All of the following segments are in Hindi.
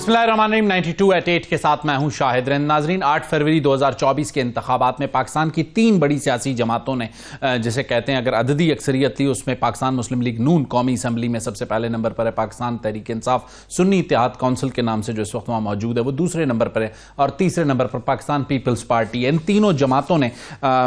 बिस्मिल्लाहिर्रहमानिर्रहीम 92@8 के साथ मैं हूं शाहिद रंद। नाजरीन, 8 फरवरी 2024 के इंतखाबात में पाकिस्तान की 3 बड़ी सियासी जमातों ने, जिसे कहते हैं अगर अददी अक्सरियत थी, उसमें पाकिस्तान मुस्लिम लीग नून कौमी असम्बली में सबसे पहले नंबर पर है, पाकिस्तान तहरीक इंसाफ सुन्नी इत्तेहाद काउंसिल के नाम से जो इस वक्त वहां मौजूद है वो दूसरे नंबर पर है, और तीसरे नंबर पर पाकिस्तान पीपल्स पार्टी है। इन तीनों जमातों ने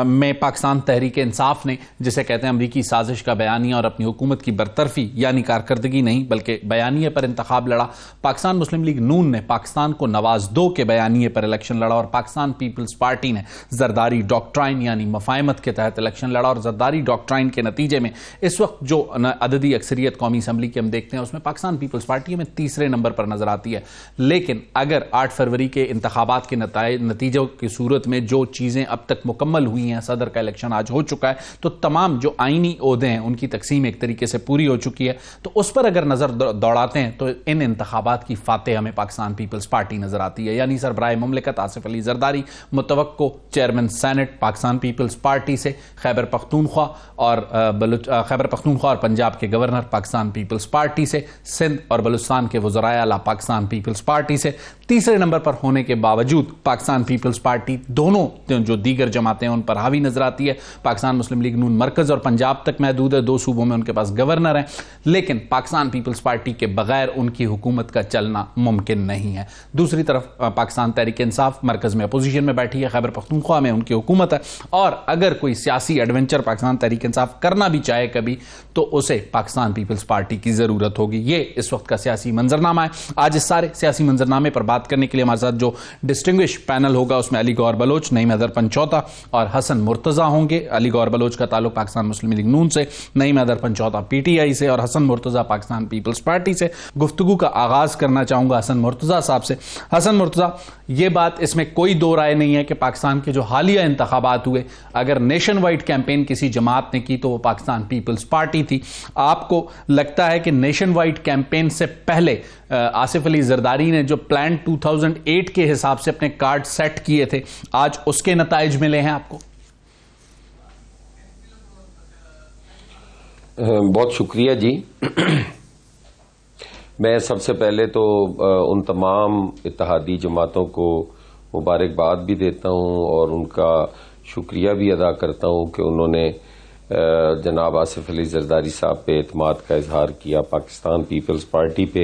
में पाकिस्तान तहरीक इंसाफ ने, जिसे कहते हैं अमरीकी साजिश का बयानिया और अपनी हुकूमत की बरतरफी यानी कारकर्दगी नहीं बल्कि बयानिए पर इंतखाब लड़ा। पाकिस्तान मुस्लिम लीग नून ने पाकिस्तान को नवाज दो के बयानिए पर इलेक्शन लड़ा, और पाकिस्तान पीपल्स पार्टी ने जरदारी डॉक्ट्राइन यानी मफाहमत के तहत इलेक्शन लड़ा। और जरदारी डॉक्ट्राइन के नतीजे में इस वक्त जो अददी अक्सरियत कौमी असम्बली की हम देखते हैं उसमें पाकिस्तान पीपल्स पार्टी में तीसरे नंबर पर नजर आती है। लेकिन अगर 8 फरवरी के इंतखाबात के नतीजों की सूरत में जो चीजें अब तक मुकम्मल हुई हैं, सदर का इलेक्शन आज हो चुका है, तो तमाम जो आईनी ओहदे हैं उनकी तकसीम एक तरीके से पूरी हो चुकी है। तो उस पर अगर नजर दौड़ाते हैं तो इन इंतखाबात की फातेह हमें पाकिस्तान पीपल्स पार्टी नजर आती है, यानी सरबराह मुमलिकत आसिफ अली जरदारी, मुतवक्को chairman senate Pakistan peoples Party से, खैबर पख्तूनख्वा और पंजाब के गवर्नर पाकिस्तान पीपल्स पार्टी से, सिंध और बलूचिस्तान के वज़राए आला पाकिस्तान पीपल्स पार्टी से। तीसरे नंबर पर होने के बावजूद पाकिस्तान पीपल्स पार्टी दोनों जो दीगर जमातें हैं उन पर हावी नजर आती है। पाकिस्तान मुस्लिम लीग नून मरकज और पंजाब तक महदूद है, 2 सूबों में उनके पास गवर्नर हैं, लेकिन पाकिस्तान पीपल्स पार्टी के बगैर उनकी हुकूमत का चलना मुमकिन नहीं है। दूसरी तरफ पाकिस्तान तहरीक इंसाफ मरकज में अपोजिशन में बैठी है, खैबर पख्तूनख्वा में उनकी हुकूमत है, और अगर कोई सियासी एडवेंचर पाकिस्तान तहरीक इंसाफ करना भी चाहे कभी तो उसे पाकिस्तान पीपल्स पार्टी की जरूरत होगी। ये इस वक्त का सियासी मंजरनामा है। आज इस सारे सियासी मंजरनामे पर बात करने के लिए हमारे साथ जो डिस्टिंग्विश पैनल होगा उसमें अली गौहर बलोच, नईम हैदर पंचौता और हसन मुर्तजा होंगे। अली गौहर बलोच का ताल्लुक पाकिस्तान मुस्लिम लीग नून से, नईम हैदर पंचौता पीटीआई से और हसन मुर्तजा पाकिस्तान पीपल्स पार्टी से। गुफ्तगू का आगाज करना चाहूंगा हसन मुर्तजा साहब से। हसन मुर्तजा, ये बात इसमें कोई दो राय नहीं है कि पाकिस्तान के जो हालिया इंतखाबात हुए, अगर नेशन वाइड कैंपेन किसी जमात ने की तो वो पाकिस्तान पीपल्स पार्टी थी। आपको लगता है कि नेशन वाइड कैंपेन से पहले आसिफ अली जरदारी ने जो प्लान 2008 के हिसाब से अपने कार्ड सेट किए थे, आज उसके नताइज मिले हैं आपको? बहुत शुक्रिया जी। मैं सबसे पहले तो उन तमाम इत्तेहादी जमातों को मुबारकबाद भी देता हूं और उनका शुक्रिया भी अदा करता हूं कि उन्होंने जनाब आसिफ अली जरदारी साहब पे एतमाद का इजहार किया, पाकिस्तान पीपल्स पार्टी पे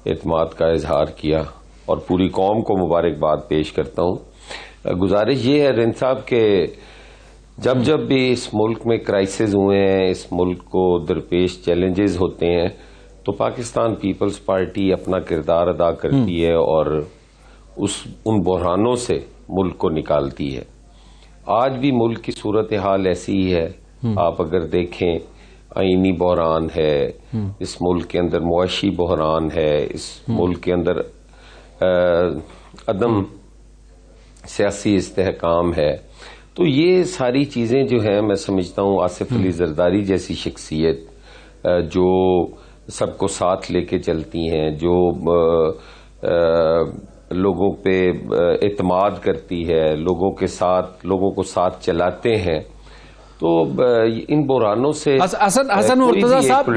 एतमाद का इजहार किया, और पूरी कौम को मुबारकबाद पेश करता हूं। गुजारिश ये है रिंद साहब के जब भी इस मुल्क में क्राइसिस हुए हैं, इस मुल्क को दरपेश चैलेंजेस होते हैं, तो पाकिस्तान पीपल्स पार्टी अपना किरदार अदा करती है और उन बहरानों से मुल्क को निकालती है। आज भी मुल्क की सूरत हाल ऐसी ही है। आप अगर देखें, आईनी बहरान है इस मुल्क के अंदर, मुआशी बहरान है इस मुल्क के अंदर, अदम सियासी इस्तेहकाम है। तो ये सारी चीजें जो है, मैं समझता हूँ आसिफ अली जरदारी जैसी शख्सियत जो सबको साथ लेके चलती हैं, जो लोगों पे एतमाद करती है, लोगों को साथ चलाते हैं, तो इन बुरानों से हसन मुर्तजा साहब,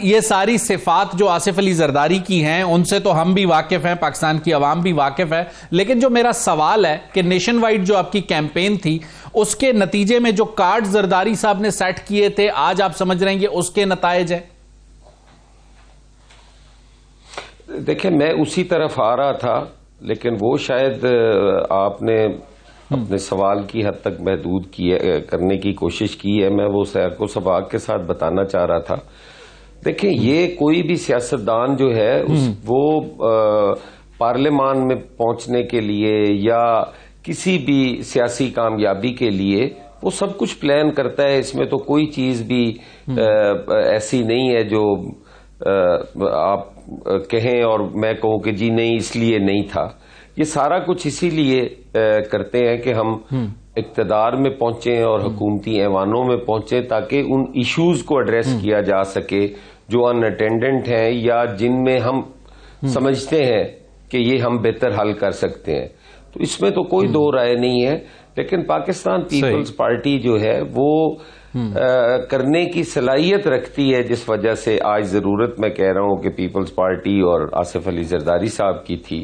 ये सारी सिफात जो आसिफ अली जरदारी की हैं उनसे तो हम भी वाकिफ हैं, पाकिस्तान की आवाम भी वाकिफ है। लेकिन जो मेरा सवाल है कि नेशन वाइड जो आपकी कैंपेन थी उसके नतीजे में जो कार्ड जरदारी साहब ने सेट किए थे, आज आप समझ रहे हैं ये उसके नताइज है? देखिए, मैं उसी तरफ आ रहा था, लेकिन वो शायद आपने अपने सवाल की हद तक महदूद करने की कोशिश की है। मैं वो सैको सबाक के साथ बताना चाह रहा था। देखिए, ये कोई भी सियासतदान जो है वो पार्लियामान में पहुंचने के लिए या किसी भी सियासी कामयाबी के लिए वो सब कुछ प्लान करता है। इसमें तो कोई चीज भी ऐसी नहीं है जो आप कहें और मैं कहूं कि जी नहीं इसलिए नहीं था। ये सारा कुछ इसीलिए करते हैं कि हम इक्तदार में पहुंचे और हुकूमती ऐवानों में पहुंचे ताकि उन इश्यूज को एड्रेस किया जा सके जो अनअटेंडेंट हैं या जिनमें हम समझते हैं कि ये हम बेहतर हल कर सकते हैं। तो इसमें तो कोई दो राय नहीं है। लेकिन पाकिस्तान पीपल्स पार्टी जो है वो करने की सलाहियत रखती है, जिस वजह से आज जरूरत मैं कह रहा हूं कि पीपल्स पार्टी और आसिफ अली जरदारी साहब की थी।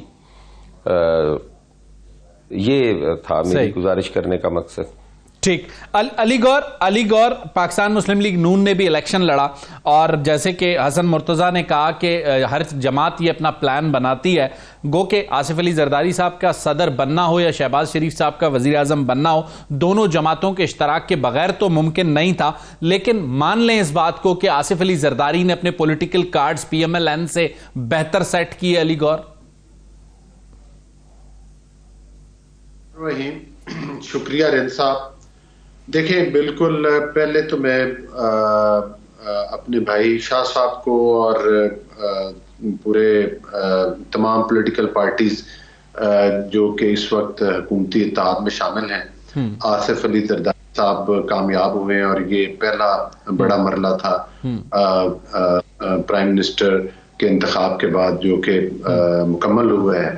ये था मेरी गुजारिश करने का मकसद। ठीक। अलीगौर पाकिस्तान मुस्लिम लीग नून ने भी इलेक्शन लड़ा और जैसे कि हसन मुर्तजा ने कहा कि हर जमात ये अपना प्लान बनाती है, गो के आसिफ अली जरदारी साहब का सदर बनना हो या शहबाज शरीफ साहब का वजीर आजम बनना हो, दोनों जमातों के इश्तराक के बगैर तो मुमकिन नहीं था। लेकिन मान लें इस बात को कि आसिफ अली जरदारी ने अपने पॉलिटिकल कार्ड्स PMLN से बेहतर सेट किए। अलीगौर, शुक्रिया रेन साहब। देखिए, बिल्कुल पहले तो मैं अपने भाई शाह साहब को और पूरे तमाम पॉलिटिकल पार्टीज जो कि इस वक्त हुकूमती इत्तेहाद में शामिल हैं, आसिफ अली जरदारी साहब कामयाब हुए और ये पहला बड़ा मरला था प्राइम मिनिस्टर के इंतखाब के बाद जो कि मुकम्मल हुआ है।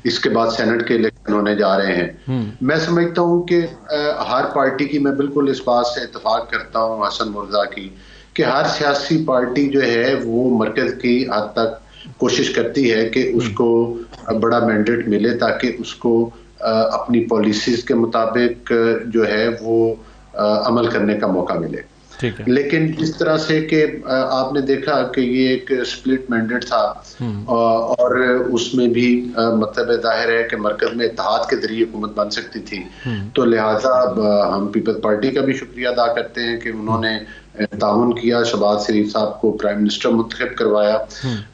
इसके बाद सेनेट के इलेक्शन होने जा रहे हैं। मैं समझता हूं कि हर पार्टी की, मैं बिल्कुल इस बात से इत्तेफाक करता हूं हसन मुर्तजा की, कि हर सियासी पार्टी जो है वो मरकज की हद तक कोशिश करती है कि उसको बड़ा मैंडेट मिले ताकि उसको अपनी पॉलिसीज के मुताबिक जो है वो अमल करने का मौका मिले। लेकिन जिस तरह से कि आपने देखा कि ये एक स्प्लिट मैंडेट था और उसमें भी मतलब जाहिर है कि मरकज में इत्तेहाद के जरिए हुकूमत बन सकती थी, तो लिहाजा हम पीपल्स पार्टी का भी शुक्रिया अदा करते हैं कि उन्होंने ताउन किया, शहबाज शरीफ साहब को प्राइम मिनिस्टर मुंतखब करवाया।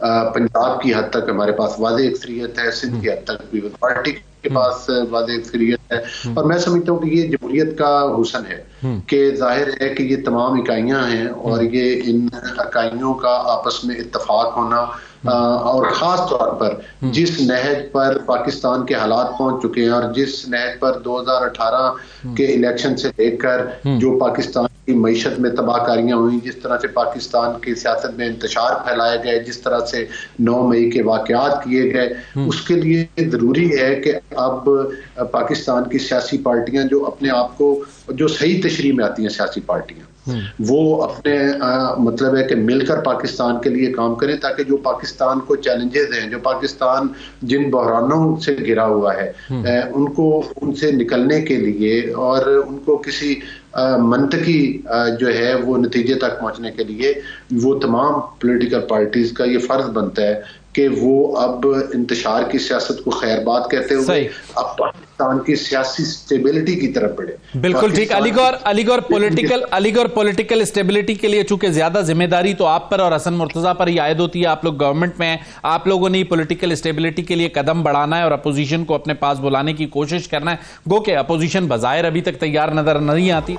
पंजाब की हद तक हमारे पास वाज़ेह अक्सरियत है, सिंध की हद तक पीपल्स पार्टी के पास वाज़ेह अक्सरियत है, और मैं समझता हूँ कि ये जमहूरियत का हुसन है कि जाहिर है कि ये तमाम इकाइयां हैं और ये इन इकाइयों का आपस में इत्तेफाक होना और ख़ास तौर पर जिस नहज पर पाकिस्तान के हालात पहुंच चुके हैं और जिस नहज पर 2018 के इलेक्शन से लेकर जो पाकिस्तान की मईशत में तबाहकारियां हुई, जिस तरह से पाकिस्तान की सियासत में इंतशार फैलाए गए, जिस तरह से 9 मई के वाक़यात किए गए, उसके लिए ज़रूरी है कि अब पाकिस्तान की सियासी पार्टियां जो अपने आप को, जो सही तशरीह में आती हैं सियासी पार्टियां, वो अपने मतलब है कि मिलकर पाकिस्तान के लिए काम करें, ताकि जो पाकिस्तान को चैलेंजेस हैं, जो पाकिस्तान जिन बहरानों से घिरा हुआ है, उनको उनसे निकलने के लिए और उनको किसी मंतकी जो है वो नतीजे तक पहुंचने के लिए वो तमाम पॉलिटिकल पार्टीज का ये फर्ज बनता है कि वो अब इंतशार की सियासत को खैरबाद कहते हुए अब पाकिस्तान की सियासी स्टेबिलिटी की तरफ बढ़े। बिल्कुल ठीक। अलीगौर पॉलिटिकल स्टेबिलिटी के लिए चूंकि ज्यादा जिम्मेदारी तो आप पर और हसन मुर्तजा पर ही आयद होती है, आप लोग गवर्नमेंट में हैं, आप लोगों ने पॉलिटिकल स्टेबिलिटी के लिए कदम बढ़ाना है और अपोजिशन को अपने पास बुलाने की कोशिश करना है। गो के अपोजिशन बज़ाहिर अभी तक तैयार नजर नहीं आती।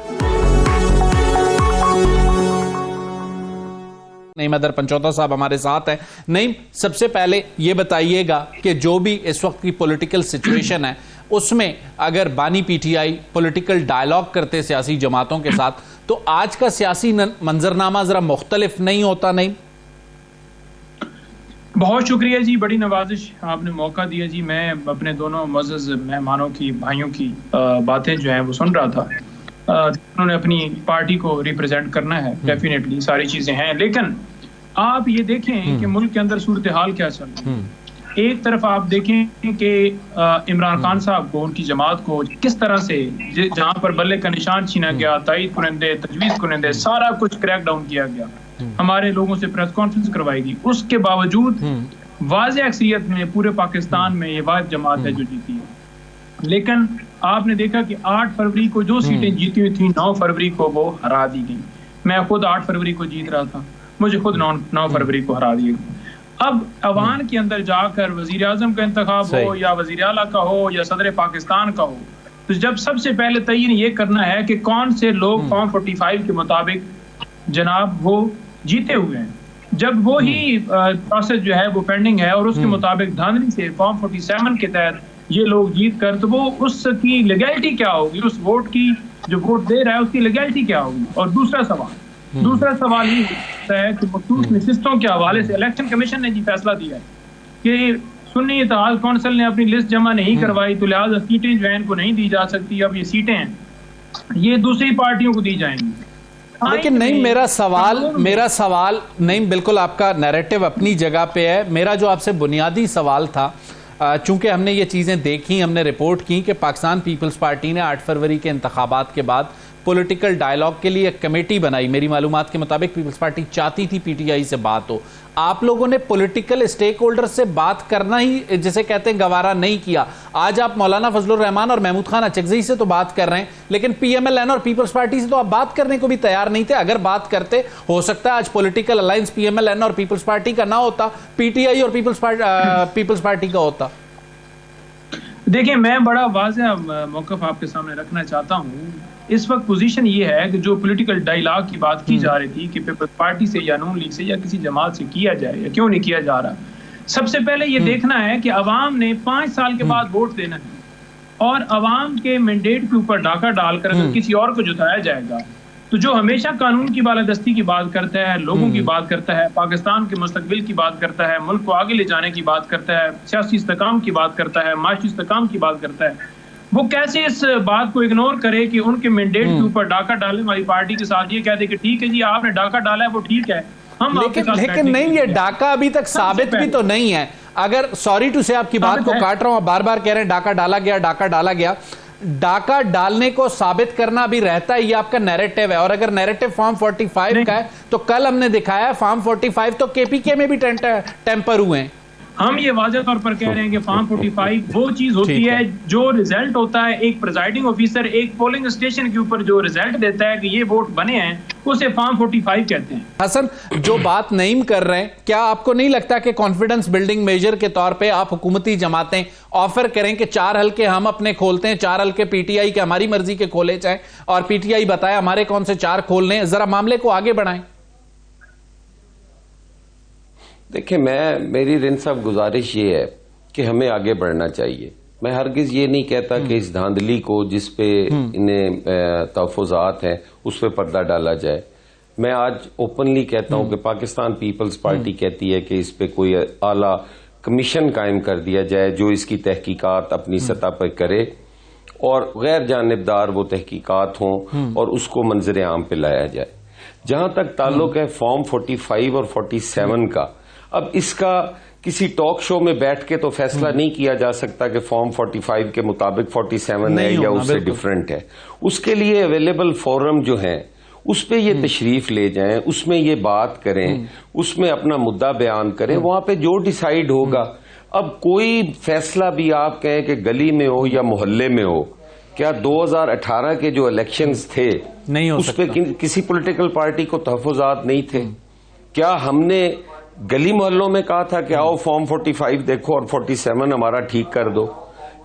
नईम अदर पंचौता साहब हमारे साथ हैं। नईम, सबसे पहले ये बताइएगा कि जो भी इस वक्त की पॉलिटिकल सिचुएशन है उसमें अगर बानी PTI पॉलिटिकल डायलॉग करते सियासी जमातों के साथ, तो आज का सियासी मंजरनामा जरा मुख्तलिफ नहीं होता? नहीं, बहुत शुक्रिया जी, बड़ी नवाजिश आपने मौका दिया जी। मैं अपने दोनों मुअज़्ज़ज़ मेहमानों की, भाइयों की बातें जो हैं वो सुन रहा था। उन्होंने अपनी पार्टी को रिप्रेजेंट करना है, डेफिनेटली सारी चीजें हैं, लेकिन आप ये देखें कि मुल्क के अंदर सूरत हाल क्या चल रही है। एक तरफ आप देखें कि इमरान खान साहब को, उनकी जमात को किस तरह से जहां पर बल्ले का निशान छीना गया, तायद कुनंदे, तजवीज़ कुनंदे, सारा कुछ क्रैक डाउन किया गया, हमारे लोगों से प्रेस कॉन्फ्रेंस करवाएगी, उसके बावजूद वाज़ेह अक्सरियत में पूरे पाकिस्तान में ये वाहिद जमात है जो जीती है। लेकिन आपने देखा कि 8 फरवरी को जो सीटें जीती हुई थी, 9 फरवरी को वो हरा दी गई। मैं खुद 8 फरवरी को जीत रहा था, मुझे खुद 9 फरवरी को हरा दिया गया। अब अवान के अंदर जाकर वजीर आजम का इंतखाब हो या वजीर आला का हो या सदर पाकिस्तान का हो, तो जब सबसे पहले तयन ये करना है कि कौन से लोग फॉर्म 45 के मुताबिक जनाब वो जीते हुए हैं। जब वो ही प्रोसेस जो है वो पेंडिंग है और उसके मुताबिक धांधली से फॉर्म 47 के तहत ये लोग जीत कर, तो वो उसकी लीगैलिटी क्या होगी, उस वोट की जो वोट दे रहा है उसकी लीगैलिटी क्या होगी। और दूसरा सवाल ये होता है कि मखसूस नशिस्तों के हवाले से इलेक्शन कमीशन ने जी फैसला दिया है कि सुन्नी इत्तेहाद कौंसिल ने अपनी लिस्ट जमा नहीं करवाई, तो लिहाजा सीटें जो हैं इनको नहीं दी जा सकती। अब ये सीटें हैं ये दूसरी पार्टियों को दी जाएंगी। लेकिन नहीं, मेरा सवाल नहीं, बिल्कुल आपका नैरेटिव अपनी जगह पे है। मेरा जो आपसे बुनियादी सवाल था, चूंकि हमने ये चीज़ें देखी, हमने रिपोर्ट की कि पाकिस्तान पीपल्स पार्टी ने 8 फरवरी के इंतखाबात के बाद पॉलिटिकल डायलॉग के लिए एक कमेटी बनाई। मेरी मालूमात के मुताबिक पीपल्स पार्टी चाहती थी पीटीआई से बात हो। आप लोगों ने पॉलिटिकल स्टेक होल्डर से बात करना ही, जिसे कहते हैं, गवारा नहीं किया। आज आप मौलाना फजलुर रहमान और महमूद खान अचकज़ई से तो बात कर रहे हैं, लेकिन पीएमएलएन और पीपल्स पार्टी से तो आप बात करने को भी तैयार नहीं थे। अगर बात करते, हो सकता है आज पॉलिटिकल अलायंस पीएमएलएन और पीपल्स पार्टी का ना होता, पीटीआई और पीपल्स पार्टी का होता। देखिए, मैं बड़ा वाज़ेह मौक़िफ़ आपके सामने रखना चाहता हूँ। इस वक्त पोजीशन ये है कि जो पॉलिटिकल डायलॉग की बात की जा रही थी कि पीपल्स पार्टी से या नून लीग से या किसी जमात से किया जाए या क्यों नहीं किया जा रहा, सबसे पहले ये देखना है कि अवाम ने 5 साल के बाद वोट देना है और अवाम के मैंडेट के ऊपर डाका डालकर अगर किसी और को जिताया जाएगा तो जो हमेशा कानून की बालादस्ती की बात करता है, लोगों की बात करता है, पाकिस्तान के मुस्तकबिल की बात करता है, मुल्क को आगे ले जाने की बात करता है, सियासी इस्तेकाम की बात करता है, माशी इस्तेकाम की बात करता है, वो कैसे इस बात को इग्नोर करे कि उनके मैंडेट के ऊपर डाका डालने वाली पार्टी के साथ ये कहते कि ठीक है जी आपने डाका डाला है वो ठीक है, हम लेकिन नहीं, ये डाका अभी तक साबित भी तो नहीं है। अगर, सॉरी टू से आपकी बात को काट रहा हूं, बार बार कह रहे हैं डाका डाला गया, डाका डाला गया, डाका डालने को साबित करना भी रहता है, ये आपका नैरेटिव है। और अगर नैरेटिव फॉर्म 45 का है तो कल हमने दिखाया फॉर्म 45 तो केपीके में भी टेम्पर हुए हैं। हम ये वाज़ेह तौर पर कह रहे हैं कि फॉर्म 45 वो चीज होती है जो रिजल्ट होता है, एक प्रिजाइडिंग ऑफिसर एक पोलिंग स्टेशन के ऊपर जो रिजल्ट देता है कि ये वोट बने हैं, उसे फॉर्म 45 कहते हैं। हसन, जो बात नईम कर रहे हैं, क्या आपको नहीं लगता कि कॉन्फिडेंस बिल्डिंग मेजर के तौर पे आप हुकूमती जमातें ऑफर करें कि 4 हल्के हम अपने खोलते हैं, 4 हल्के पीटीआई के हमारी मर्जी के खोले जाएं और पीटीआई बताए हमारे कौन से 4 खोलने हैं, जरा मामले को आगे बढ़ाएं? देखिए, मेरी रिन साहब गुजारिश ये है कि हमें आगे बढ़ना चाहिए। मैं हरगिज ये नहीं कहता कि इस धांधली को जिस पे इन्हें तहफ़्फ़ुज़ात हैं उस पे पर्दा डाला जाए। मैं आज ओपनली कहता हूं कि पाकिस्तान पीपल्स पार्टी कहती है कि इस पे कोई आला कमीशन कायम कर दिया जाए जो इसकी तहकीकात अपनी सतह पर करे और गैर जानिबदार वो तहकीकात हों और उसको मंजर आम पे लाया जाए। जहां तक ताल्लुक है फॉर्म 45 और 47 का, अब इसका किसी टॉक शो में बैठ के तो फैसला नहीं किया जा सकता कि फॉर्म 45 के मुताबिक 47 है या उससे डिफरेंट है। उसके लिए अवेलेबल फोरम जो है उस पे ये तशरीफ ले जाएं, उसमें ये बात करें, उसमें अपना मुद्दा बयान करें, वहां पे जो डिसाइड होगा। अब कोई फैसला भी आप कहें कि गली में हो या मोहल्ले में हो, क्या 2018 के जो इलेक्शंस थे नहीं हो उस पे किसी पॉलिटिकल पार्टी को तहफ़्फ़ुज़ात नहीं थे? क्या हमने गली मोहल्लों में कहा था कि आओ फॉर्म 45 देखो और 47 हमारा ठीक कर दो?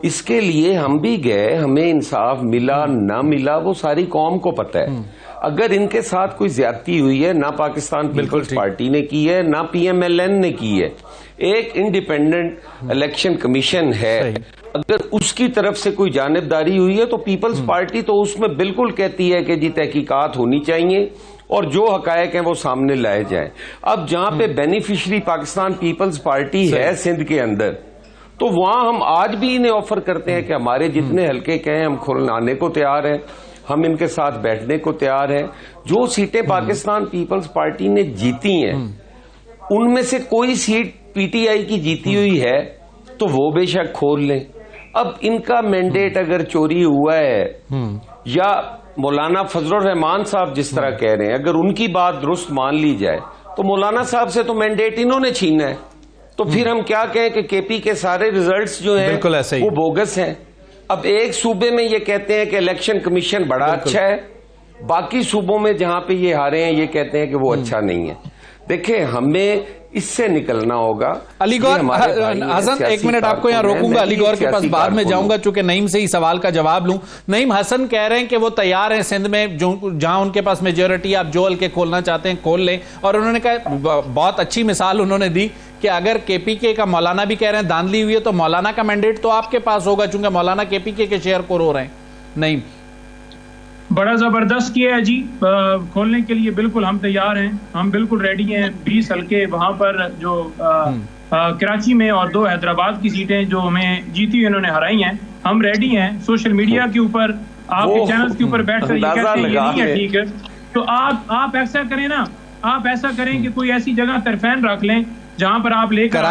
इसके लिए हम भी गए, हमें इंसाफ मिला ना मिला वो सारी कौम को पता है। अगर इनके साथ कोई ज्यादती हुई है, ना पाकिस्तान पीपल्स पार्टी ने की है ना पीएमएलएन ने की है, एक इंडिपेंडेंट इलेक्शन कमीशन है, अगर उसकी तरफ से कोई जानिबदारी हुई है तो पीपल्स पार्टी तो उसमें बिल्कुल कहती है कि जी तहकीकात होनी चाहिए और जो हकायक हैं वो सामने लाए जाएं। अब जहां पे बेनिफिशियरी पाकिस्तान पीपल्स पार्टी है सिंध के अंदर, तो वहां हम आज भी इन्हें ऑफर करते हैं कि हमारे जितने हल्के कहें हम खुलवाने को तैयार हैं, हम इनके साथ बैठने को तैयार हैं। जो सीटें पाकिस्तान पीपल्स पार्टी ने जीती हैं उनमें से कोई सीट पीटीआई की जीती हुई है तो वो बेशक खोल लें। अब इनका मैंडेट अगर चोरी हुआ है या मौलाना फजलुर रहमान साहब जिस तरह कह रहे हैं, अगर उनकी बात दुरुस्त मान ली जाए तो मौलाना साहब से तो मैंडेट इन्होंने छीना है, तो फिर हम क्या कहें कि केपी के सारे रिजल्ट्स जो हैं वो बोगस हैं। अब एक सूबे में ये कहते हैं कि इलेक्शन कमीशन बड़ा अच्छा है, बाकी सूबों में जहां पे ये हारे हैं ये कहते हैं कि वो अच्छा नहीं है। देखिए, हमें इससे निकलना होगा। अलीगौर, हसन एक मिनट आपको यहाँ रोकूंगा, अलीगौर के पास बाद में जाऊंगा चूंकि नईम से ही सवाल का जवाब लूं। नईम, हसन कह रहे हैं कि वो तैयार हैं सिंध में जहां उनके पास मेजोरिटी, आप जो हल्के खोलना चाहते हैं खोल लें। और उन्होंने कहा, बहुत अच्छी मिसाल उन्होंने दी कि अगर केपीके का, मौलाना भी कह रहे हैं धांधली हुई है तो मौलाना का मैंडेट तो आपके पास होगा चूंकि मौलाना केपीके के शेयर को रो रहे हैं। नहीं, बड़ा जबरदस्त किया है जी, खोलने के लिए बिल्कुल हम तैयार हैं, हम बिल्कुल रेडी हैं। 20 हल्के वहां पर जो कराची में और 2 हैदराबाद की सीटें जो हमें जीती हुई इन्होंने हराई हैं, हम रेडी हैं। सोशल मीडिया के ऊपर आपके चैनल्स के ऊपर बैठकर ये कहते हैं ये नहीं है ठीक है, तो आप ऐसा करें ना, आप ऐसा करें कि कोई ऐसी जगह तरफैन रख लें जहां पर आप लेकर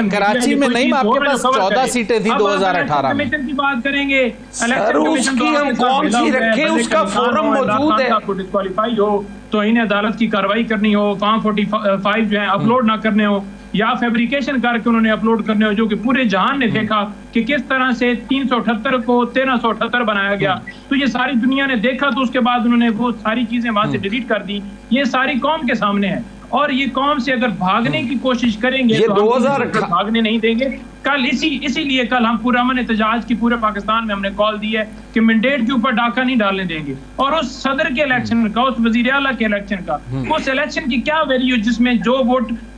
कराची में नहीं, आपके पास 14 सीटें थी 2018 में। कमीशन की बात करेंगे, इलेक्शन कमीशन उसकी हम कौन सी रखें, उसका फोरम मौजूद है। आपको डिस्क्वालीफाई हो तो इन्हें अदालत की कार्रवाई करनी हो, फॉर्म 45 जो है अपलोड ना करने हो, या फैब्रिकेशन करके उन्होंने अपलोड करने हो, जो कि पूरे जहान ने देखा कि किस तरह से 378 को 1378 बनाया गया। तो ये सारी दुनिया ने देखा, तो उसके बाद उन्होंने वो सारी चीजें वहां से डिलीट कर दी। ये सारी कौम के सामने है, और ये कौम से अगर भागने की कोशिश करेंगे ये तो 2018 भागने नहीं देंगे। कल इसीलिए कल हम पुरअमन एहतजाज की पूरे पाकिस्तान में हमने कॉल दी है कि मैंडेट के ऊपर डाका नहीं डालने देंगे, और उस सदर के इलेक्शन का, उस वजीर आला के इलेक्शन का, उस इलेक्शन की क्या वैल्यू जिसमें जो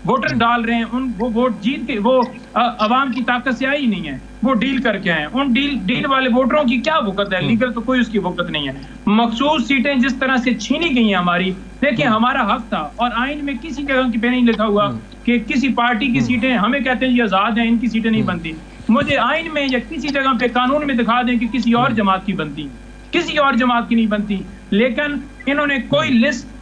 वोटर डाल रहे हैं वो वोट जीत के वो अवाम की ताकत से आई नहीं है, वो डील करके आए। उन डील वाले वोटरों की क्या वक़्त है? लीगल तो कोई उसकी वक़्त नहीं है। मखसूस सीटें जिस तरह से छीनी गई हैं हमारी, देखिए हमारा हक था, और आइन में किसी जगह पे नहीं लिखा हुआ कि किसी पार्टी की सीटें, हमें कहते हैं ये आजाद हैं, इनकी सीटें नहीं बनती। मुझे आइन में या किसी जगह पे कानून में दिखा दें कि किसी और जमात की बनती, किसी और जमात की नहीं बनती। लेकिन इन्होंने कोई लिस्ट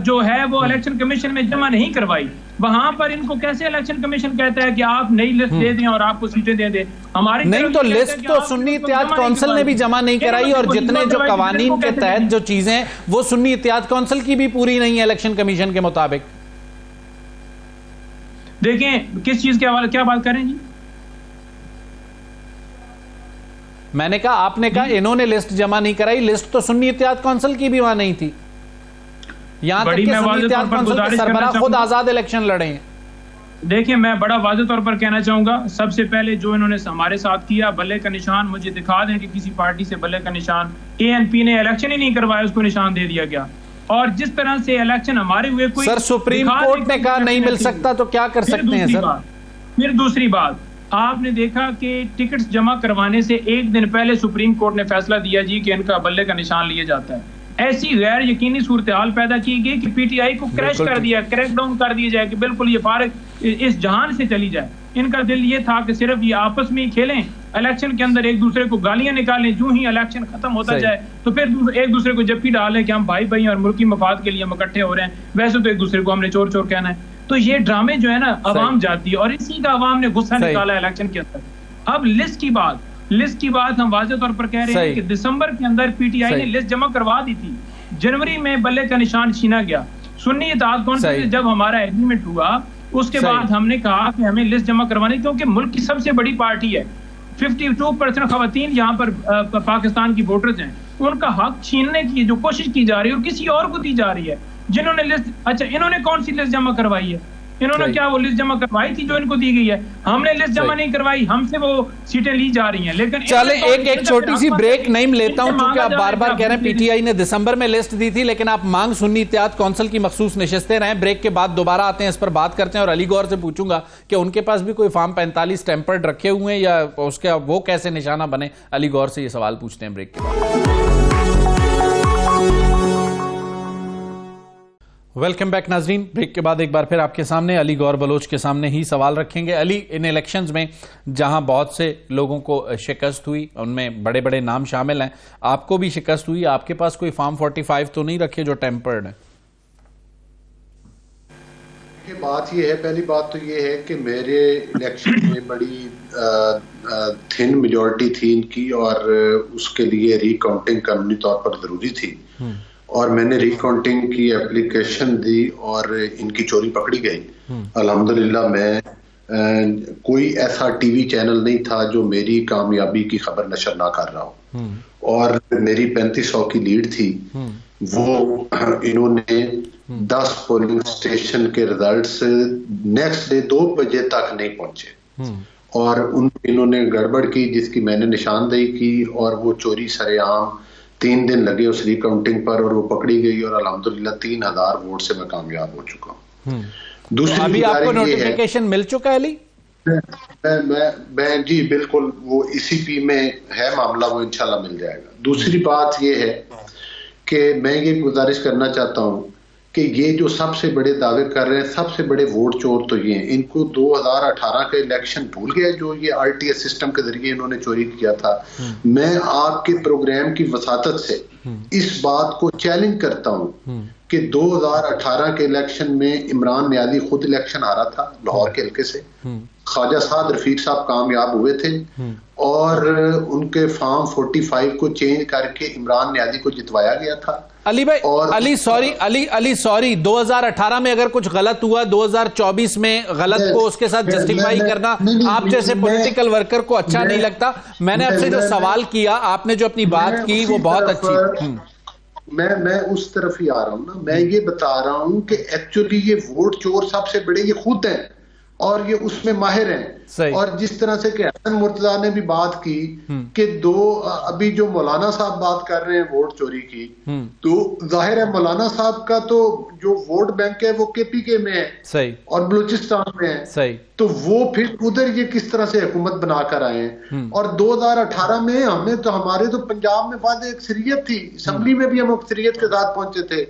जो है वो इलेक्शन कमीशन में जमा नहीं करवाई। वहां पर इनको कैसे इलेक्शन कमीशन कहता है कि आप नई लिस्ट दे दें और आपको सीटें दे दें? हमारी नहीं तो लिस्ट तो सुन्नी इत्तेहाद काउंसिल ने भी जमा नहीं कराई, और जितने जो कवानीन के तहत जो चीजें हैं वो सुन्नी इत्तेहाद काउंसिल की भी पूरी नहीं है इलेक्शन कमीशन के मुताबिक। देखें किस चीज के हवाले क्या बात करें जी? मैंने कहा, आपने कहा इन्होंने लिस्ट जमा नहीं कराई, लिस्ट तो सुन्नी इत्तेहाद काउंसिल की भी वहां नहीं थी। यहां तक कि सुन्नी इत्तेहाद काउंसिल के सरबराह खुद आजाद इलेक्शन लड़े हैं। देखिए मैं बड़ा वाज़ेह तौर पर कहना चाहूंगा, सबसे पहले जो इन्होंने हमारे साथ किया, बल्ले का निशान मुझे दिखा दें कि किसी पार्टी से बल्ले का निशान, ANP ने इलेक्शन ही नहीं करवाया, उसको निशान दे दिया गया। और जिस तरह से इलेक्शन हमारे हुए, कोई सर सुप्रीम कोर्ट ने कहा नहीं मिल सकता, तो क्या कर सकते हैं सर? फिर दूसरी बात, आपने देखा कि टिकट्स जमा करवाने से एक दिन पहले सुप्रीम कोर्ट ने फैसला दिया जी कि इनका बल्ले का निशान लिया जाता है। ऐसी गैर यकीनी सूरत हाल पैदा की गई कि PTI को क्रैश कर दिया, क्रैकडाउन कर दिया जाए कि बिल्कुल ये फारिग इस जहान से चली जाए। इनका दिल ये था कि सिर्फ ये आपस में ही खेलें, इलेक्शन के अंदर एक दूसरे को गालियां निकालें, जो ही इलेक्शन खत्म होता जाए तो फिर एक दूसरे को जप्पी डालें कि हम भाई भाई और मुल्की मफाद के लिए हम इकट्ठे हो रहे हैं, वैसे तो एक दूसरे को हमने चोर चोर कहना है। तो ये ड्रामे जो है ना, अवाम जाती है, और इसी का अवाम ने गुस्सा निकाला इलेक्शन के अंदर। अब लिस्ट की बात हम वाज़ेह तौर पर कह रहे हैं कि दिसंबर के अंदर PTI ने लिस्ट जमा करवा दी थी, जनवरी में बल्ले का निशान छीना गया। सुन्नी इत्तेहाद काउंसिल से जब हमारा एग्रीमेंट हुआ, उसके बाद हमने कहा कि हमें लिस्ट जमा करवानी, क्योंकि मुल्क की सबसे बड़ी पार्टी है, 52% खवातीन यहाँ पर पाकिस्तान की वोटर्स हैं, उनका हक छीनने की जो कोशिश की जा रही है और किसी और को दी जा रही है। जिन्होंने लिस्ट, अच्छा इन्होंने कौन सी लिस्ट जमा करवाई है? इन्होंने क्या वो लिस्ट जमा करवाई थी जो इनको दी गई है? हमने लिस्ट जमा नहीं करवाई, हमसे वो सीटें ली जा रही हैं। लेकिन चले एक छोटी सी ब्रेक नहीं लेता हूं, क्योंकि आप बार बार कह रहे हैं PTI ने दिसंबर में लिस्ट दी थी, लेकिन आप मांग सुन्नी इत्तेहाद काउंसिल की मखसूस नशिस्तें रहे। ब्रेक के बाद दोबारा आते हैं, इस पर बात करते हैं, और अली गौर से पूछूंगा कि उनके पास भी कोई फॉर्म 45 टेम्पर्ड रखे हुए हैं या उसका वो कैसे निशाना बने। अली गौर से ये सवाल पूछते हैं ब्रेक के बाद। वेलकम बैक नाजरीन। ब्रेक के बाद एक बार फिर आपके सामने अली गौर बलोच के सामने ही सवाल रखेंगे। अली, इन इलेक्शंस में जहां बहुत से लोगों को शिकस्त हुई, उनमें बड़े बड़े नाम शामिल हैं, आपको भी शिकस्त हुई, आपके पास कोई फॉर्म 45 तो नहीं रखे जो टेम्पर्ड है? बात ये है, पहली बात तो ये है कि मेरे इलेक्शन में बड़ी थिन मेजॉरिटी थी इनकी, और उसके लिए रिकाउंटिंग कानूनी तौर पर जरूरी थी, और मैंने रिकाउंटिंग की एप्लीकेशन दी और इनकी चोरी पकड़ी गई। अल्हम्दुलिल्लाह मैं कोई ऐसा टीवी चैनल नहीं था जो मेरी कामयाबी की खबर नशर ना कर रहा हो, और मेरी 3500 की लीड थी। वो इन्होंने 10 पोलिंग स्टेशन के रिजल्ट्स नेक्स्ट डे 2 बजे तक नहीं पहुंचे, और इन्होंने गड़बड़ की जिसकी मैंने निशानदेही की, और वो चोरी सरेआम 3 दिन लगे उस रिकाउंटिंग पर, और वो पकड़ी गई, और अल्हम्दुलिल्लाह 3000 वोट से मैं कामयाब हो चुका हूँ। दूसरी अभी आपको नोटिफिकेशन मिल चुका है अली? मैं जी बिल्कुल, वो ECP में है मामला, वो इंशाल्लाह मिल जाएगा। दूसरी बात ये है कि मैं ये गुजारिश करना चाहता हूँ कि ये जो सबसे बड़े दावे कर रहे हैं, सबसे बड़े वोट चोर तो ये हैं। इनको 2018 का इलेक्शन भूल गए जो ये RTS सिस्टम के जरिए इन्होंने चोरी किया था। मैं आपके प्रोग्राम की वसातत से इस बात को चैलेंज करता हूं कि 2018 के इलेक्शन में इमरान नियाज़ी खुद इलेक्शन हारा था लाहौर के हल्के से, ख्वाजा साद रफीक साहब कामयाब हुए थे और उनके फॉर्म 45 को चेंज करके इमरान नियाज़ी को जितवाया गया था। अली भाई, अली सॉरी 2018 में अगर कुछ गलत हुआ, 2024 में गलत को उसके साथ जस्टिफाई करना आप जैसे पॉलिटिकल वर्कर को अच्छा नहीं लगता। मैंने आपसे जो सवाल किया, आपने जो अपनी बात की वो बहुत अच्छी। मैं उस तरफ ही आ रहा हूं ना, मैं ये बता रहा हूं कि एक्चुअली ये वोट चोर सबसे बड़े ये खुद हैं और ये उसमें माहिर हैं। और जिस तरह से कि हसन मुर्तजा ने भी बात की कि अभी जो मौलाना साहब बात कर रहे हैं वोट चोरी की, तो जाहिर है मौलाना साहब का तो जो वोट बैंक है वो केपीके में है, सही, और बलूचिस्तान में है, सही, तो वो फिर उधर ये किस तरह से हुकूमत बनाकर आए हैं। और 2018 में हमारे तो पंजाब में वादे अक्सरियत थी, असम्बली में भी हम अक्सरियत के साथ पहुंचे थे,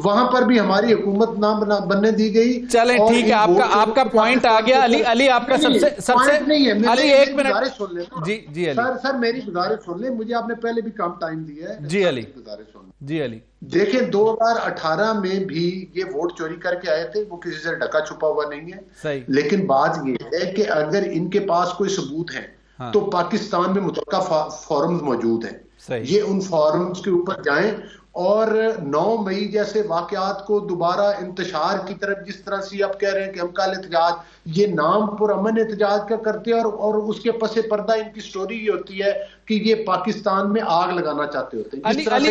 वहां पर भी हमारी हुकूमत ना बनने दी गई। चले ठीक है, आपका पॉइंट आ गया। अली आपका सबसे नहीं है, अली एक मिनट गुजारिश सुन ले। जी अली सर मेरी गुजारिश सुन ले, मुझे आपने पहले भी कम टाइम दिया है। जी अली, गुजारिश सुन जी अली। देखिए 2018 में भी ये वोट चोरी करके आए थे, वो किसी से ढका छुपा हुआ नहीं है, सही। लेकिन बात ये है कि अगर इनके पास कोई सबूत है तो पाकिस्तान में मुतलका फोरम्स मौजूद हैं, ये उन फोरम्स के ऊपर जाएं और 9 मई जैसे वाकयात को दोबारा इंतशार की तरफ, जिस तरह से आप कह रहे हैं कि हम कल एहतजाज, ये नाम पुरअमन एहतजाज का करते हैं और उसके पसे पर्दा इनकी स्टोरी ये होती है कि ये पाकिस्तान में आग लगाना चाहते होते हैं।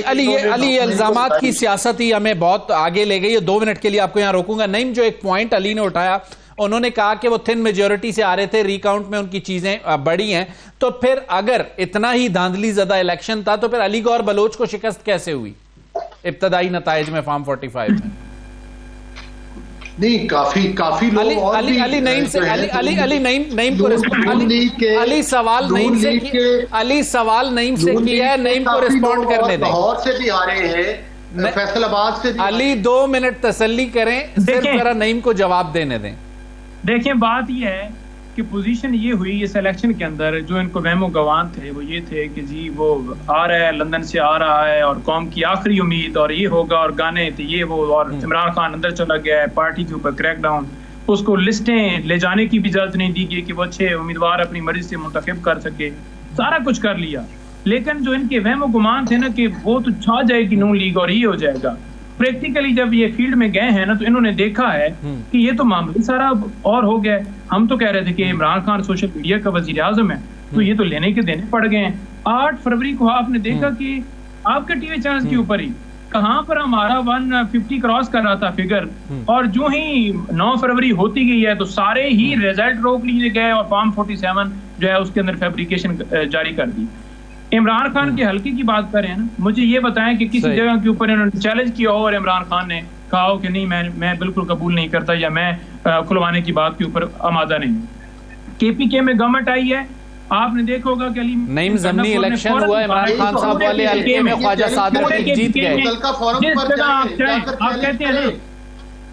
अली ये इल्जामात की सियासत ही हमें बहुत आगे ले गई है। 2 मिनट के लिए आपको यहां रोकूंगा। नईम, जो एक पॉइंट अली ने उठाया, उन्होंने कहा कि वो थिन मेजॉरिटी से आ रहे थे, रिकाउंट में उनकी चीजें बढ़ी हैं, तो फिर अगर इतना ही धांधली ज़दा इलेक्शन था तो फिर अली गौर बलोच को शिकस्त कैसे हुई इब्तदाई नताइज में फॉर्म 45 में? नहीं, काफी लोग अली नईम से नईम को अली सवाल नईम से किया है, नईम को रिस्पॉन्ड करने दें। लाहौर से भी आ रहे हैं, फैसलाबाद से भी। अली 2 मिनट तसल्ली करें, सिर्फ जरा नईम को जवाब देने दें। देखिए बात यह है कि पोजीशन ये हुई इस इलेक्शन के अंदर, जो इनको वहमो गवान थे वो ये थे कि जी वो आ रहा है, लंदन से आ रहा है और कौम की आखिरी उम्मीद, और ये होगा, और गाने थे ये वो, और इमरान खान अंदर चला गया है, पार्टी के ऊपर क्रैकडाउन, उसको लिस्टें ले जाने की भी इजाजत नहीं दी गई कि वो अच्छे उम्मीदवार अपनी मर्जी से मुंतखब कर सके, सारा कुछ कर लिया। लेकिन जो इनके वहमो गुमान थे ना कि वो तो छा जाएगी नून लीग और ये हो जाएगा, प्रैक्टिकली जब ये फील्ड में गए हैं ना तो इन्होंने देखा है कि ये तो मामला सारा और हो गया। हम तो कह रहे थे कि इमरान खान सोशल मीडिया का वजीर आजम है, तो ये तो लेने के देने पड़ गए हैं। 8 फरवरी को आपने देखा कि आपके टीवी चैनल के ऊपर ही कहां पर हमारा 150 क्रॉस कर रहा था फिगर, और जो ही 9 फरवरी होती गई है तो सारे ही रिजल्ट रोक लिए गए और फॉर्म 47 जो है उसके अंदर फैब्रिकेशन जारी कर दी। इमरान खान के हल्के की बात करें ना, मुझे ये बताएं कि किसी जगह के ऊपर इन्होंने चैलेंज किया हो और इमरान खान ने कहा हो कि नहीं मैं बिल्कुल कबूल नहीं करता या मैं खुलवाने की बात के ऊपर आमादा नहीं। केपीके में गवर्नमेंट आई है, आपने देखा होगा कि अली नईम ज़मीनी इलेक्शन हुआ, इमरान खान साहब वाले हल्के में ख्वाजा साद रफीक जीत गए। आप कहते हैं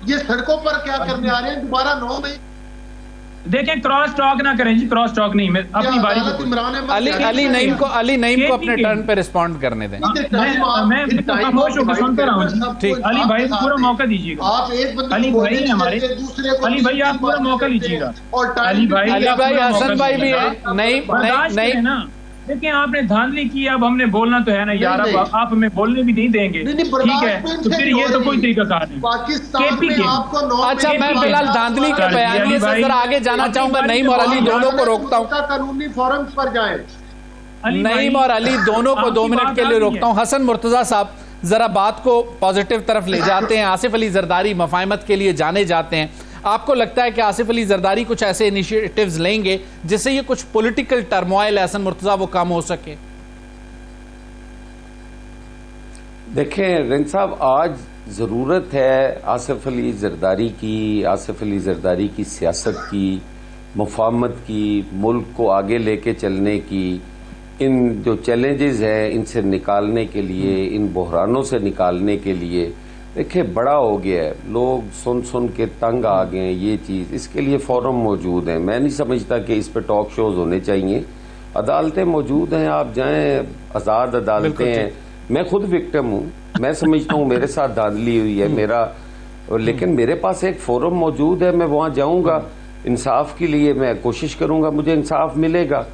ये सड़कों पर क्या करने आ रहे हैं दोबारा 9 मई। देखें क्रॉस टॉक ना करें जी, क्रॉस टॉक नहीं, मैं अपनी बारी अली नईम को अपने टर्न पे रिस्पॉन्ड करने दें। मैं खामोश होकर सुनता रहा हूं। ठीक, अली भाई को पूरा मौका दीजिएगा। आप एक बंदे अली भाई हमारे, अली भाई आप पूरा मौका लीजिएगा। अली भाई हसन भाई भी है। नहीं ना, देखिए आपने धांधली की, अब हमने बोलना तो है ना यार, अब आप हमें बोलने भी नहीं देंगे, ठीक है, तो फिर ये तो कोई तरीका कार नहीं। अच्छा, मैं फिलहाल धांधली के बयानिए से जरा आगे जाना चाहूंगा। नईम और अली दोनों को रोकता हूँ, कानूनी फोरम्स पर जाएं। नईम और अली दोनों को 2 मिनट के लिए रोकता हूँ। हसन मुर्तजा साहब जरा बात को पॉजिटिव तरफ ले जाते हैं। आसिफ अली जरदारी मफाहमत के लिए जाने जाते हैं, आपको लगता है कि आसिफ अली जरदारी कुछ ऐसे इनिशिएटिव्स लेंगे जिससे ये कुछ पॉलिटिकल टर्मोइल हसन मुर्तजा वो कम हो सके? देखें रिंद साहब, आज ज़रूरत है आसिफ अली जरदारी की सियासत की, मुफाहमत की, मुल्क को आगे लेके चलने की, इन जो चैलेंजेस हैं इनसे निकालने के लिए, इन बहरानों से निकालने के लिए। देखिए बड़ा हो गया है, लोग सुन के तंग आ गए हैं ये चीज़, इसके लिए फोरम मौजूद हैं। मैं नहीं समझता कि इस पे टॉक शोज होने चाहिए। अदालतें मौजूद हैं, आप जाएं, आज़ाद अदालतें हैं, मैं खुद विक्टिम हूँ, मैं समझता हूँ मेरे साथ धांधली हुई है मेरा, लेकिन मेरे पास एक फोरम मौजूद है, मैं वहां जाऊंगा, इंसाफ के लिए मैं कोशिश करूंगा, मुझे इंसाफ मिलेगा।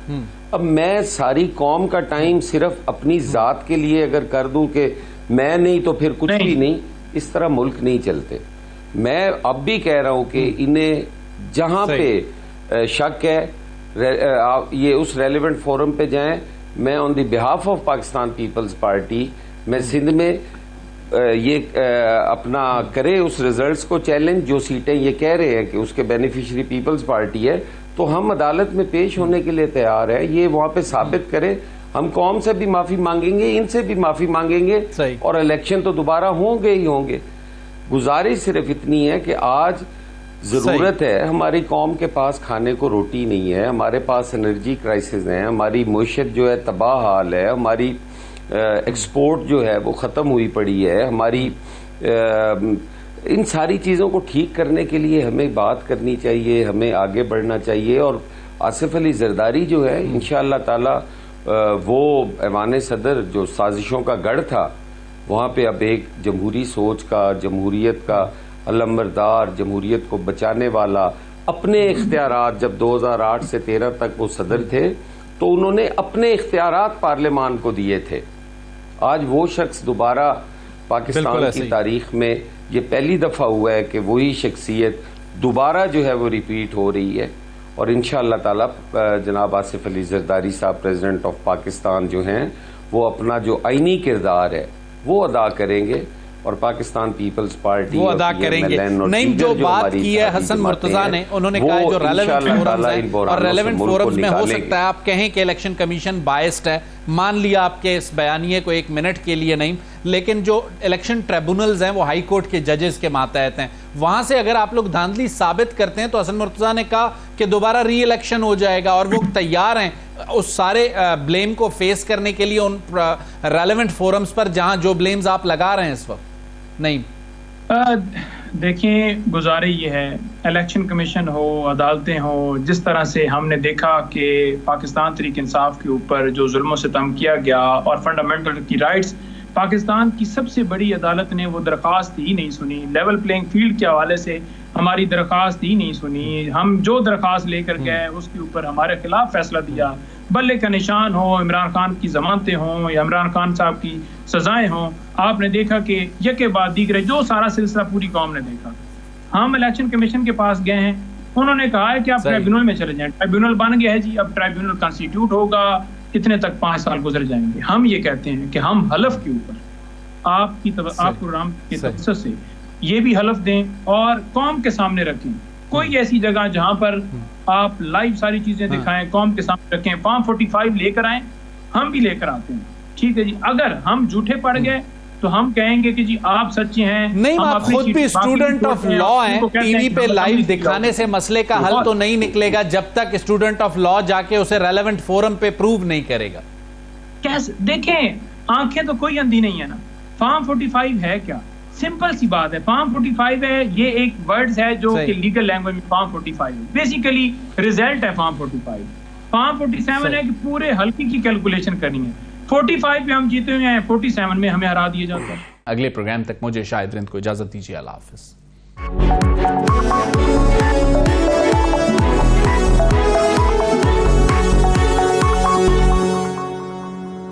अब मैं सारी कौम का टाइम सिर्फ अपनी जात के लिए अगर कर दूं कि मैं नहीं तो फिर कुछ भी नहीं, इस तरह मुल्क नहीं चलते। मैं अब भी कह रहा हूं कि इन्हें जहां पे शक है ये उस रेलेवेंट फोरम पे जाएं। मैं on the behalf of Pakistan peoples Party, मैं सिंध में ये अपना करे उस रिजल्ट्स को चैलेंज, जो सीटें ये कह रहे हैं कि उसके बेनिफिशियरी पीपल्स पार्टी है, तो हम अदालत में पेश होने के लिए तैयार है। ये वहां पे साबित करें, हम कौम से भी माफी मांगेंगे, इनसे भी माफी मांगेंगे, और इलेक्शन तो दोबारा होंगे ही होंगे। गुजारिश सिर्फ इतनी है कि आज जरूरत है, हमारी कौम के पास खाने को रोटी नहीं है, हमारे पास एनर्जी क्राइसिस है, हमारी मुईशत जो है तबाह हाल है, हमारी एक्सपोर्ट जो है वो ख़त्म हुई पड़ी है, हमारी इन सारी चीज़ों को ठीक करने के लिए हमें बात करनी चाहिए, हमें आगे बढ़ना चाहिए। और आसिफ अली जरदारी जो है इंशाअल्लाह ताला वो ऐवान सदर जो साजिशों का गढ़ था, वहाँ पे अब एक जमहूरी सोच का, जमहूरियत का अलंबरदार, जमहूरियत को बचाने वाला, अपने इख्तियारात, जब 2008 से 13 तक वो सदर थे तो उन्होंने अपने इख्तियारात पार्लियामान को दिए थे। आज वो शख्स दोबारा पाकिस्तान की तारीख में ये पहली दफा हुआ है कि वही शख्सियत दोबारा जो है वो रिपीट हो रही है। और इंशाअल्लाह ताला जनाब आसिफ अली जरदारी साहब प्रेसिडेंट ऑफ पाकिस्तान जो हैं वो अपना जो आईनी किरदार है वो अदा करेंगे, और पाकिस्तान पीपल्स पार्टी वो अदा करेंगे। नहीं, जो बात की है हसन मुर्तजा ने, उन्होंने कहा जो रेलेवेंट फोरम्स में हो सकता है आप कहें कि इलेक्शन कमीशन बायस्ड है, मान लिया आपके इस बयानिए को एक मिनट के लिए नहीं, लेकिन जो इलेक्शन ट्रिब्यूनल्स हैं वो हाई कोर्ट के जजेस के मातहत हैं, वहां से अगर आप लोग धांधली साबित करते हैं तो हसन मुर्तजा ने कहा कि दोबारा री इलेक्शन हो जाएगा, और वो तैयार हैं उस सारे ब्लेम को फेस करने के लिए उन रेलेवेंट फोरम्स पर जहां जो ब्लेम्स आप लगा रहे हैं इस वक्त। नहीं, देखिए, गुजारिश ये है, इलेक्शन कमीशन हो, अदालतें हो, जिस तरह से हमने देखा कि पाकिस्तान तहरीक इंसाफ के ऊपर जो जुल्म सितम किया गया और फंडामेंटल की राइट्स, पाकिस्तान की सबसे बड़ी अदालत ने वो दरख्वास्त ही नहीं सुनी। लेवल प्लेइंग फील्ड के हवाले से हमारी दरख्वास्त ही नहीं सुनी। हम जो दरख्वास्त लेकर गए उसके ऊपर हमारे खिलाफ फैसला दिया। बल्ले का निशान हो, इमरान खान की जमानतें हों या इमरान खान साहब की सजाएं हों, आपने देखा कि यके बाद दीगरे जो सारा सिलसिला पूरी कौम ने देखा। हम इलेक्शन कमीशन के पास गए हैं, उन्होंने कहा है कि आप ट्राइब्यूनल में चले जाएं। ट्राइब्यूनल बन गया है जी, अब ट्राइब्यूनल कॉन्स्टिट्यूट होगा, कितने तक 5 साल गुजर जाएंगे। हम ये कहते हैं कि हम हलफ के ऊपर आपकी प्रोग्राम के तवज्जुह से ये भी हलफ दें और कौम के सामने रखें। कोई ऐसी जगह जहां पर आप लाइव सारी चीजें दिखाएं, कौम के सामने रखें, फॉर्म 45 लेकर आए, हम भी लेकर आते हैं, ठीक है जी। अगर हम झूठे पड़ गए तो हम कहेंगे कि जी आप सच्चे हैं। नहीं, आप खुद भी स्टूडेंट ऑफ लॉ हैं, टीवी पे लाइव दिखाने से मसले का हल तो नहीं निकलेगा जब तक स्टूडेंट ऑफ लॉ जाके उसे रेलेवेंट फोरम पे प्रूव नहीं करेगा। कैसे? देखें, आंखें तो कोई अंधी नहीं है ना। फॉर्म 45 है क्या? सिंपल सी बात है, फॉर्म 45 है, ये एक वर्ड्स है जो कि लीगल लैंग्वेज में फॉर्म 45 है, बेसिकली रिजल्ट है फॉर्म 45। फॉर्म 47 है कि पूरे हल्के की कैलकुलेशन करनी है। 45 पे हम जीते हुए हैं, 47 में हमें हरा दिया जाता है। अगले प्रोग्राम तक मुझे शाहिद रिंद को इजाजत दीजिए। अल्लाह हाफिज।